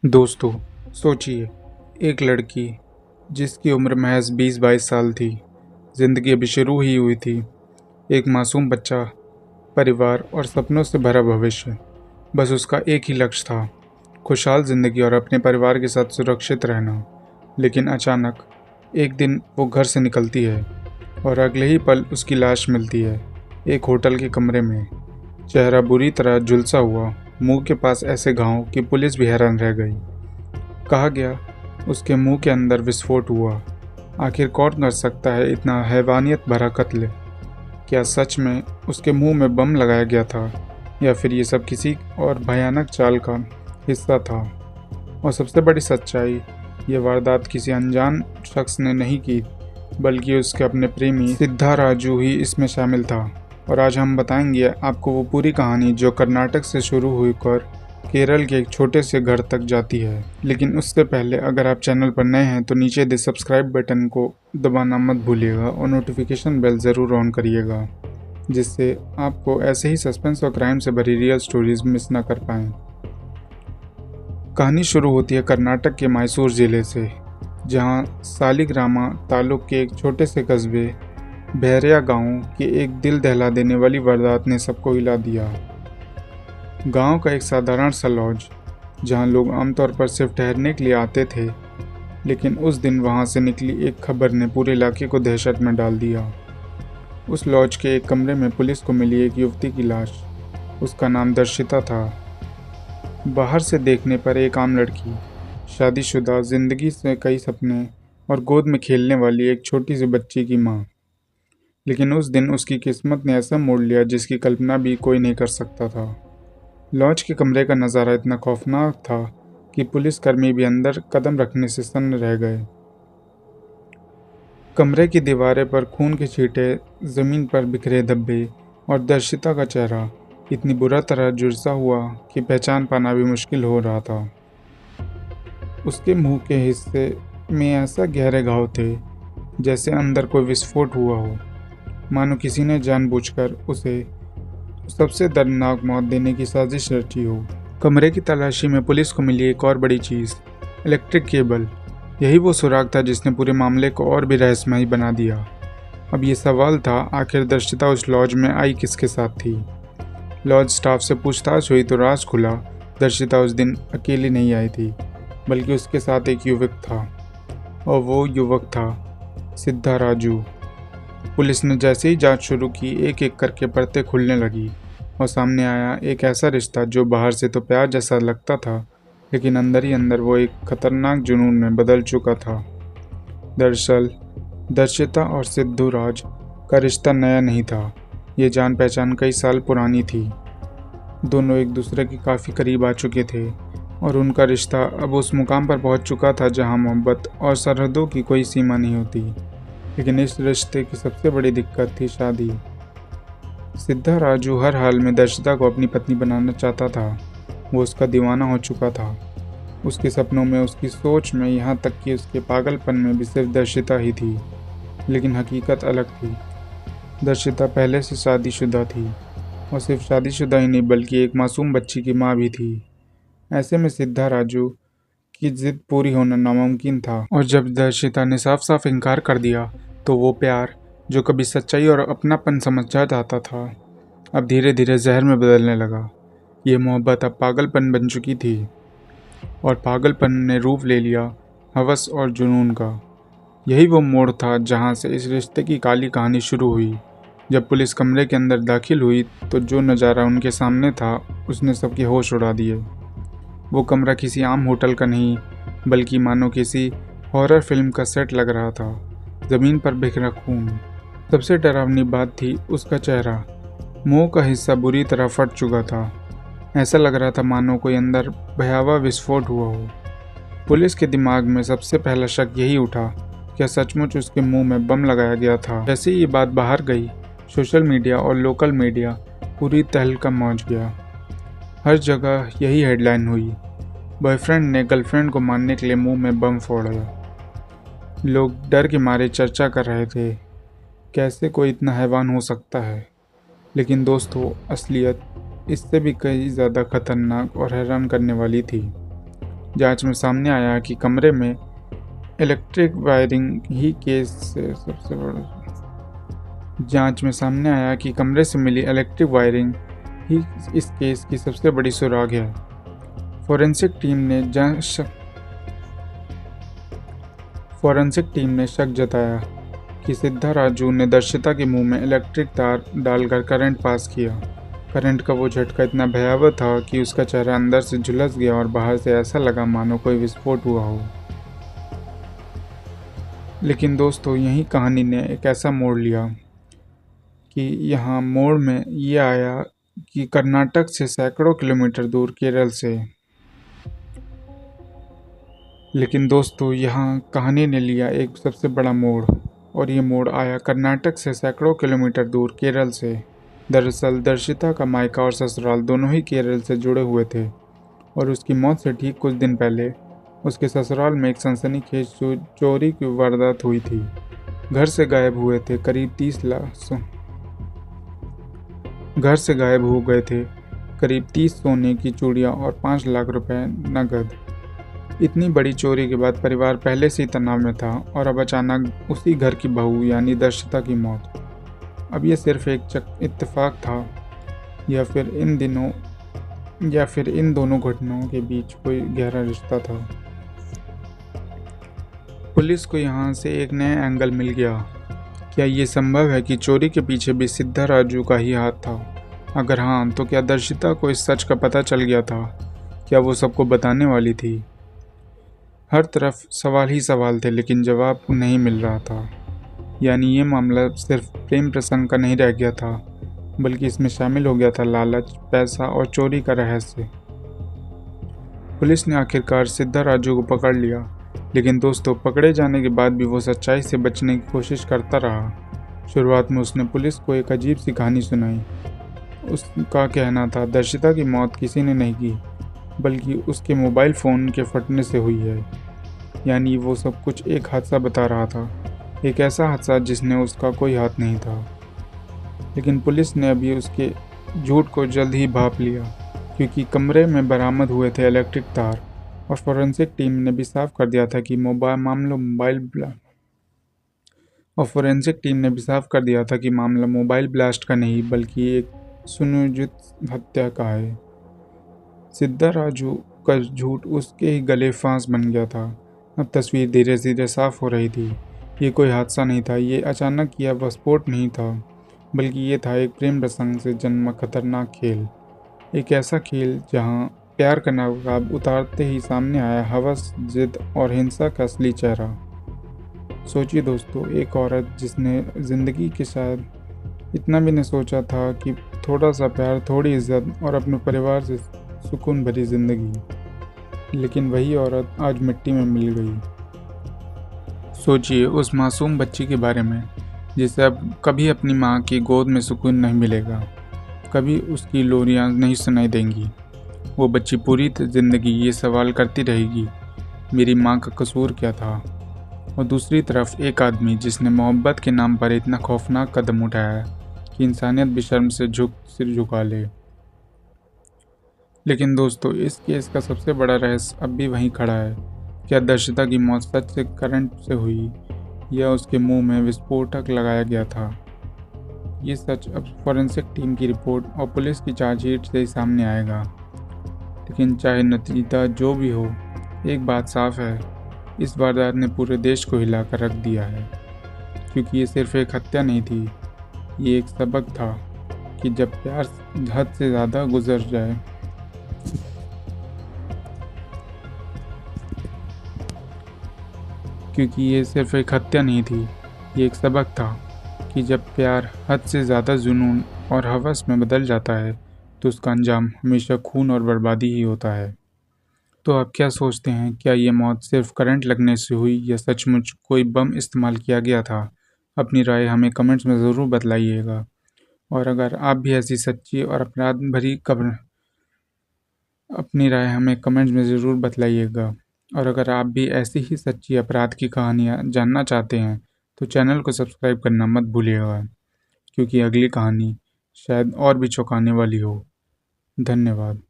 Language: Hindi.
दोस्तों, सोचिए, एक लड़की जिसकी उम्र महज 20-22 साल थी, जिंदगी अभी शुरू ही हुई थी। एक मासूम बच्चा, परिवार और सपनों से भरा भविष्य। बस उसका एक ही लक्ष्य था, खुशहाल जिंदगी और अपने परिवार के साथ सुरक्षित रहना। लेकिन अचानक एक दिन वो घर से निकलती है और अगले ही पल उसकी लाश मिलती है, एक होटल के कमरे में। चेहरा बुरी तरह झुलसा हुआ, मुंह के पास ऐसे घाव कि पुलिस भी हैरान रह गई। कहा गया उसके मुंह के अंदर विस्फोट हुआ। आखिर कौन कर सकता है इतना हैवानियत भरा कत्ल? क्या सच में उसके मुंह में बम लगाया गया था, या फिर ये सब किसी और भयानक चाल का हिस्सा था? और सबसे बड़ी सच्चाई, ये वारदात किसी अनजान शख्स ने नहीं की, बल्कि उसके अपने प्रेमी सिद्धा राजू ही इसमें शामिल था। और आज हम बताएंगे आपको वो पूरी कहानी जो कर्नाटक से शुरू होकर केरल के एक छोटे से घर तक जाती है। लेकिन उससे पहले अगर आप चैनल पर नए हैं तो नीचे दे सब्सक्राइब बटन को दबाना मत भूलिएगा और नोटिफिकेशन बेल ज़रूर ऑन करिएगा, जिससे आपको ऐसे ही सस्पेंस और क्राइम से भरी रियल स्टोरीज मिस ना कर पाएँ। कहानी शुरू होती है कर्नाटक के मैसूर ज़िले से, जहां सालिग्रामा तालुक के एक छोटे से कस्बे भैरिया गांव की एक दिल दहला देने वाली वारदात ने सबको हिला दिया। गांव का एक साधारण सा लॉज, जहां लोग आमतौर पर सिर्फ ठहरने के लिए आते थे, लेकिन उस दिन वहां से निकली एक खबर ने पूरे इलाके को दहशत में डाल दिया। उस लॉज के एक कमरे में पुलिस को मिली एक युवती की लाश। उसका नाम दर्शिता था। बाहर से देखने पर एक आम लड़की, शादीशुदा, जिंदगी से कई सपने और गोद में खेलने वाली एक छोटी सी बच्ची की माँ। लेकिन उस दिन उसकी किस्मत ने ऐसा मोड़ लिया जिसकी कल्पना भी कोई नहीं कर सकता था। लॉज के कमरे का नज़ारा इतना खौफनाक था कि पुलिसकर्मी भी अंदर कदम रखने से सन्न रह गए। कमरे की दीवारें पर खून के छींटे, जमीन पर बिखरे धब्बे और दर्शिता का चेहरा इतनी बुरा तरह झुलसा हुआ कि पहचान पाना भी मुश्किल हो रहा था। उसके मुंह के हिस्से में ऐसा गहरे घाव थे जैसे अंदर कोई विस्फोट हुआ हो, मानो किसी ने जानबूझकर उसे सबसे दर्दनाक मौत देने की साजिश रची हो। कमरे की तलाशी में पुलिस को मिली एक और बड़ी चीज़, इलेक्ट्रिक केबल। यही वो सुराग था जिसने पूरे मामले को और भी रहस्यमयी बना दिया। अब ये सवाल था, आखिर दर्शिता उस लॉज में आई किसके साथ थी? लॉज स्टाफ से पूछताछ हुई तो राज खुला, दर्शिता उस दिन अकेली नहीं आई थी, बल्कि उसके साथ एक युवक था, और वो युवक था सिद्धा राजू। पुलिस ने जैसे ही जांच शुरू की, एक एक करके परतें खुलने लगी और सामने आया एक ऐसा रिश्ता जो बाहर से तो प्यार जैसा लगता था, लेकिन अंदर ही अंदर वो एक खतरनाक जुनून में बदल चुका था। दरअसल दर्शिता और सिद्धू राज का रिश्ता नया नहीं था। ये जान पहचान कई साल पुरानी थी। दोनों एक दूसरे के काफ़ी करीब आ चुके थे और उनका रिश्ता अब उस मुकाम पर पहुंच चुका था जहां मोहब्बत और सरहदों की कोई सीमा नहीं होती। लेकिन इस रिश्ते की सबसे बड़ी दिक्कत थी शादी। सिद्धा राजू हर हाल में दर्शिता को अपनी पत्नी बनाना चाहता था। वो उसका दीवाना हो चुका था, उसके सपनों में, उसकी सोच में, यहाँ तक कि उसके पागलपन में भी सिर्फ दर्शिता ही थी। लेकिन हकीकत अलग थी। दर्शिता पहले से शादीशुदा थी, और सिर्फ शादीशुदा ही नहीं बल्कि एक मासूम बच्ची की माँ भी थी। ऐसे में सिद्धा राजू की जिद पूरी होना नामुमकिन था, और जब दर्शिता ने साफ साफ इनकार कर दिया तो वो प्यार जो कभी सच्चाई और अपनापन समझा जाता था, अब धीरे धीरे जहर में बदलने लगा। ये मोहब्बत अब पागलपन बन चुकी थी, और पागलपन ने रूप ले लिया हवस और जुनून का। यही वो मोड़ था जहाँ से इस रिश्ते की काली कहानी शुरू हुई। जब पुलिस कमरे के अंदर दाखिल हुई तो जो नज़ारा उनके सामने था उसने सबके होश उड़ा दिए। वो कमरा किसी आम होटल का नहीं, बल्कि मानो किसी हॉरर फिल्म का सेट लग रहा था। ज़मीन पर बिखरा खून। सबसे डरावनी बात थी उसका चेहरा। मुंह का हिस्सा बुरी तरह फट चुका था। ऐसा लग रहा था मानो कोई अंदर भयावह विस्फोट हुआ हो। पुलिस के दिमाग में सबसे पहला शक यही उठा, क्या सचमुच उसके मुंह में बम लगाया गया था? जैसे ही ये बात बाहर गई, सोशल मीडिया और लोकल मीडिया पूरी तहलका मच गया। हर जगह यही हेडलाइन हुई, बॉयफ्रेंड ने गर्लफ्रेंड को मारने के लिए मुंह में बम फोड़ा। लोग डर के मारे चर्चा कर रहे थे, कैसे कोई इतना हैवान हो सकता है? लेकिन दोस्तों, असलियत इससे भी कहीं ज़्यादा खतरनाक और हैरान करने वाली थी। जांच में सामने आया कि कमरे में इलेक्ट्रिक वायरिंग ही केस से सबसे बड़ा जांच में सामने आया कि कमरे से मिली इलेक्ट्रिक वायरिंग ही इस केस की सबसे बड़ी सुराग है। फोरेंसिक टीम ने शक जताया कि सिद्धा राजू ने दर्शिता के मुंह में इलेक्ट्रिक तार डालकर करंट पास किया। करंट का वो झटका इतना भयावह था कि उसका चेहरा अंदर से झुलस गया और बाहर से ऐसा लगा मानो कोई विस्फोट हुआ हो। लेकिन दोस्तों, यही कहानी ने एक ऐसा मोड़ लिया कि यहाँ मोड़ में ये आया कि कर्नाटक से सैकड़ों किलोमीटर दूर केरल से लेकिन दोस्तों, यहाँ कहानी ने लिया एक सबसे बड़ा मोड़, और ये मोड़ आया कर्नाटक से सैकड़ों किलोमीटर दूर केरल से। दरअसल दर्शिता का मायका और ससुराल दोनों ही केरल से जुड़े हुए थे और उसकी मौत से ठीक कुछ दिन पहले उसके ससुराल में एक सनसनीखेज चोरी की वारदात हुई थी। घर से गायब हो गए थे करीब 30 सोने की चूड़ियाँ और 5 लाख रुपए नकद। इतनी बड़ी चोरी के बाद परिवार पहले से ही तनाव में था और अब अचानक उसी घर की बहू यानी दर्शिता की मौत। अब ये सिर्फ एक इत्तेफाक था या फिर इन दोनों घटनाओं के बीच कोई गहरा रिश्ता था। पुलिस को यहाँ से एक नया एंगल मिल गया। क्या ये संभव है कि चोरी के पीछे भी सिद्धा राजू का ही हाथ था? अगर हाँ, तो क्या दर्शिता को इस सच का पता चल गया था? क्या वो सबको बताने वाली थी? हर तरफ सवाल ही सवाल थे, लेकिन जवाब नहीं मिल रहा था। यानी ये मामला सिर्फ प्रेम प्रसंग का नहीं रह गया था, बल्कि इसमें शामिल हो गया था लालच, पैसा और चोरी का रहस्य। पुलिस ने आखिरकार सिद्धा राजू को पकड़ लिया, लेकिन दोस्तों, पकड़े जाने के बाद भी वो सच्चाई से बचने की कोशिश करता रहा। शुरुआत में उसने पुलिस को एक अजीब सी कहानी सुनाई। उसका कहना था दर्शिता की मौत किसी ने नहीं की, बल्कि उसके मोबाइल फ़ोन के फटने से हुई है। यानी वो सब कुछ एक हादसा बता रहा था, एक ऐसा हादसा जिसने उसका कोई हाथ नहीं था। लेकिन पुलिस ने अभी उसके झूठ को जल्द ही भांप लिया, क्योंकि कमरे में बरामद हुए थे इलेक्ट्रिक तार, और फोरेंसिक टीम ने भी साफ कर दिया था कि मामला मोबाइल ब्लास्ट का नहीं, बल्कि एक सुनियोजित हत्या का है। सिद्धा राजू का झूठ उसके ही गले फांस बन गया था। अब तस्वीर धीरे धीरे साफ हो रही थी। ये कोई हादसा नहीं था, ये अचानक किया विस्फोट नहीं था, बल्कि ये था एक प्रेम प्रसंग से जन्मा खतरनाक खेल। एक ऐसा खेल जहां प्यार का नकाब उतारते ही सामने आया हवस, जिद और हिंसा का असली चेहरा। सोचिए दोस्तों, एक औरत जिसने ज़िंदगी के शायद इतना भी नहीं सोचा था कि थोड़ा सा प्यार, थोड़ी इज्जत और अपने परिवार से सुकून भरी ज़िंदगी, लेकिन वही औरत आज मिट्टी में मिल गई। सोचिए उस मासूम बच्ची के बारे में जिसे अब कभी अपनी माँ की गोद में सुकून नहीं मिलेगा, कभी उसकी लोरियाँ नहीं सुनाई देंगी। वो बच्ची पूरी ज़िंदगी ये सवाल करती रहेगी, मेरी माँ का कसूर क्या था? और दूसरी तरफ एक आदमी जिसने मोहब्बत के नाम पर इतना खौफनाक कदम उठाया कि इंसानियत भी शर्म से सिर झुका ले। लेकिन दोस्तों, इस केस का सबसे बड़ा रहस्य अब भी वहीं खड़ा है। क्या दर्शिता की मौत सच से करंट से हुई या उसके मुंह में विस्फोटक लगाया गया था? ये सच अब फोरेंसिक टीम की रिपोर्ट और पुलिस की चार्जशीट से ही सामने आएगा। लेकिन चाहे नतीजा जो भी हो, एक बात साफ है, इस वारदात ने पूरे देश को हिलाकर रख दिया है। क्योंकि ये सिर्फ एक हत्या नहीं थी, ये एक सबक था कि जब प्यार हद से ज़्यादा गुजर जाए क्योंकि ये सिर्फ एक हत्या नहीं थी, ये एक सबक था कि जब प्यार हद से ज़्यादा जुनून और हवस में बदल जाता है तो उसका अंजाम हमेशा खून और बर्बादी ही होता है। तो आप क्या सोचते हैं, क्या ये मौत सिर्फ करंट लगने से हुई या सचमुच कोई बम इस्तेमाल किया गया था? अपनी राय हमें कमेंट्स में ज़रूर बतलाइएगा। और अगर आप भी ऐसी सच्ची और अपराध भरी खबर अपनी राय हमें कमेंट्स में ज़रूर बतलाइएगा। और अगर आप भी ऐसी ही सच्ची अपराध की कहानियाँ जानना चाहते हैं तो चैनल को सब्सक्राइब करना मत भूलिएगा, क्योंकि अगली कहानी शायद और भी चौंकाने वाली हो। धन्यवाद।